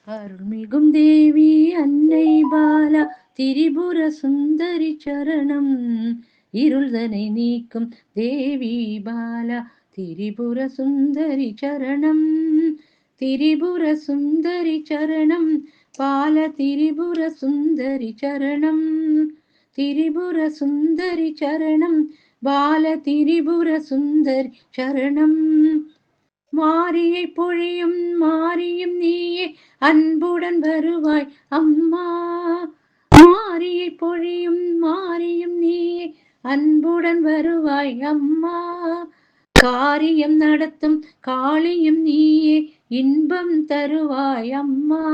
அருள்மிகும் தேவி அன்னை பாலா திரிபுர சுந்தரி சரணம். இருள்தனை நீக்கும் தேவி பாலா திரிபுர சுந்தரி சரணம். திரிபுர சுந்தரி சரணம் பால திரிபுர சுந்தரி சரணம். திரிபுர சுந்தரி சரணம் பால திரிபுர சுந்தரி சரணம். மாரியை பொழியும் மாரியும் நீயே அன்புடன் வருவாய் அம்மா. மாரியை பொழியும் மாரியும் நீயே அன்புடன் வருவாய் அம்மா. காரியம் நடத்தும் காளியும் நீயே இன்பம் தருவாய் அம்மா.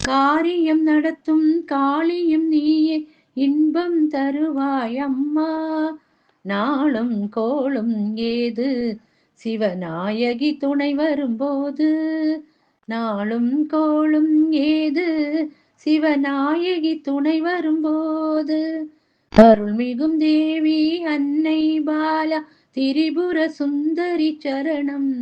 காரியம் நடத்தும் காளியும் நீயே இன்பம் தருவாய் அம்மா. நாளும் கோளும் ஏது சிவநாயகி துணை வரும்போது. நாளும் கோளும் ஏது சிவநாயகி துணை வரும்போது. அருள்மிகும் தேவி அன்னை பாலா திரிபுர சுந்தரி சரணம்.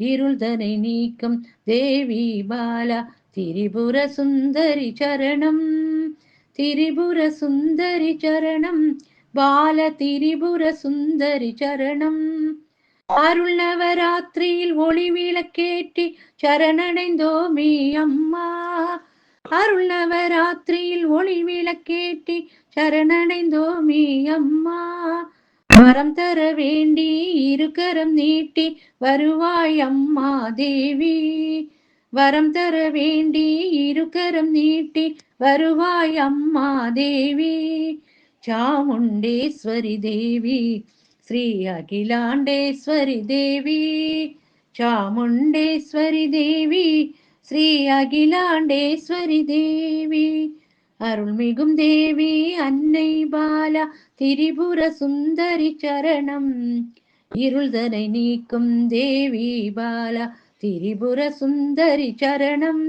இருள்தனை நீக்கும் தேவி பாலா திரிபுர சுந்தரி சரணம். திரிபுர சுந்தரி சரணம் பால திரிபுர சுந்தரி சரணம். அருள் நவராத்திரியில் ஒளி விளக்கேற்றி சரணடைந்தோமே அம்மா. அருள் நவராத்திரியில் ஒளி விளக்கேற்றி சரணடைந்தோமே அம்மா. வரம் தர வேண்டி இருக்கரம் நீட்டி வருவாய் அம்மா தேவி. வரம் தர வேண்டி இருக்கரம் நீட்டி வருவாய் அம்மா தேவி. சாமுண்டேஸ்வரி தேவி ஸ்ரீ அகிலாண்டேஸ்வரி தேவி. சாமுண்டேஸ்வரி தேவி ஸ்ரீ அகிலாண்டேஸ்வரி தேவி. அருள்மிகும் தேவி அன்னை பாலா திரிபுர சுந்தரி சரணம். இருள்தனை நீக்கும் தேவி பாலா திரிபுர சுந்தரி சரணம்.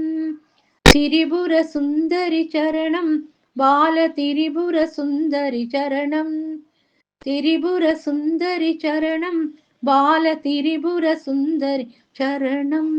திரிபுர சுந்தரி சரணம் பால திரிபுர சுந்தரி சரணம். திரிபுர சுந்தரி சரணம் பால திரிபுர சுந்தரி சரணம்.